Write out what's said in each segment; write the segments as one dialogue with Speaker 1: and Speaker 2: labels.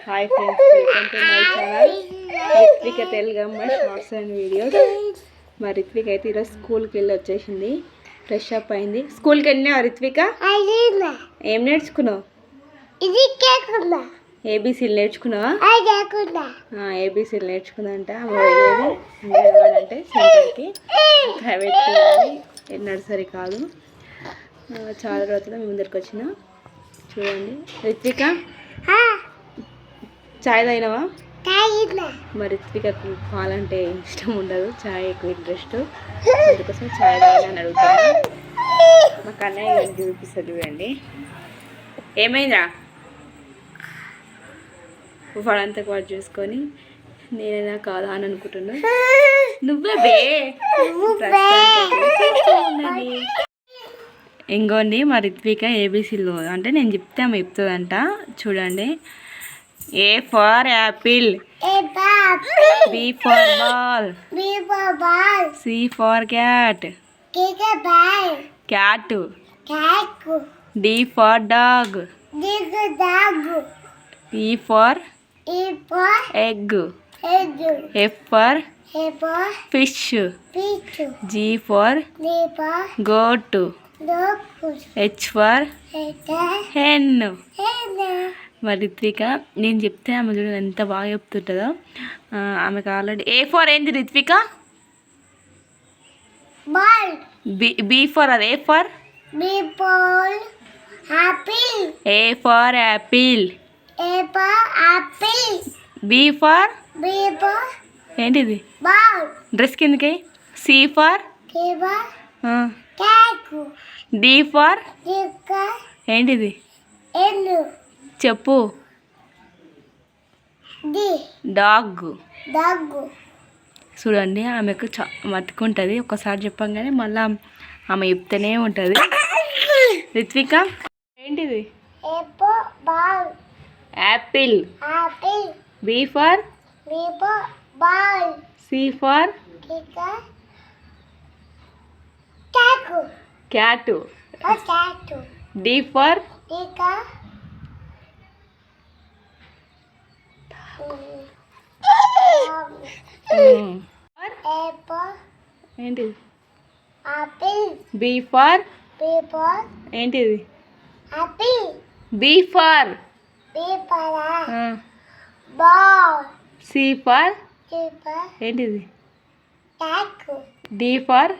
Speaker 1: Hi friends, welcome to my channel Ritvika తెలుగమ్మ shorts and videos. మా రిత్విక అయితే ఈరోజు స్కూల్కి వెళ్ళి వచ్చేసింది, ఫ్రెష్ అప్ అయింది. స్కూల్కి వెళ్ళినావా రిత్విక? ఏం నేర్చుకున్నావు? ఏబీసీలు నేర్చుకున్నావా? ఏబీసీలు నేర్చుకుందంట. అంటే సెంటర్కి, ప్రైవేట్ కానీ నర్సరీ కాదు. చాలా రోజులు మీ ముందరికి వచ్చిన. చూడండి రిత్విక, చాయ్ తాగినావా? మరి రిత్వికకు పాలంటే ఇష్టం ఉండదు, చాయ్ ఎక్కువ ఇంట్రెస్ట్, అందుకోసం చాయ్ తాగినా అని అడుగుతున్నా. మా కన్నయ్య చూపిస్తుంది చూడండి. ఏమైందా? వాడంతా వాడు చూసుకొని నేనైనా కాదా అని అనుకుంటున్నా. నువ్వే బే ఇంకోండి మా రిత్విక ఏబీసీలో అంటే నేను చెప్తే ఆమె చెప్తుందంట. చూడండి. A for apple, B for ball, C for cat, cat, D for dog, E for egg, F for fish, G for goat, H for hen. మరి రిత్విక నేను చెప్తే ఆమె చూడండి ఎంత బాగా చెప్తుంటుందో. ఆమెకు ఆల్రెడీ ఏ ఫర్ ఏంది రిత్విక? బి ఫర్ అది. A for A for apple. B for ఏంటిది? డ్రెస్ కిందకి. సి ఫర్ డి ఫర్ ఏంటిది చెప్పు? డాగ్. చూడండి ఆమెకు మతుకుంటుంది. ఒక్కసారి చెప్పంగానే మళ్ళీ ఆమె చెప్తూనే ఉంటుంది. రిత్విక ఏంటిది? Apple. B for C for cat. D for ఏంటిది? బి ఫర్ ఏంటిది? బి ఫర్ సి ఫర్ ఏంటిది? డి ఫర్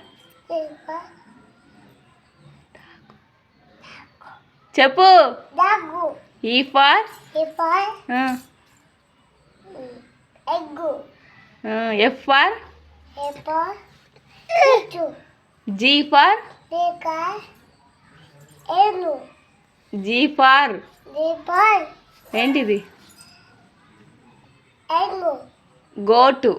Speaker 1: చెప్పు? E for F for G for G for ఏంటిది? గోటు.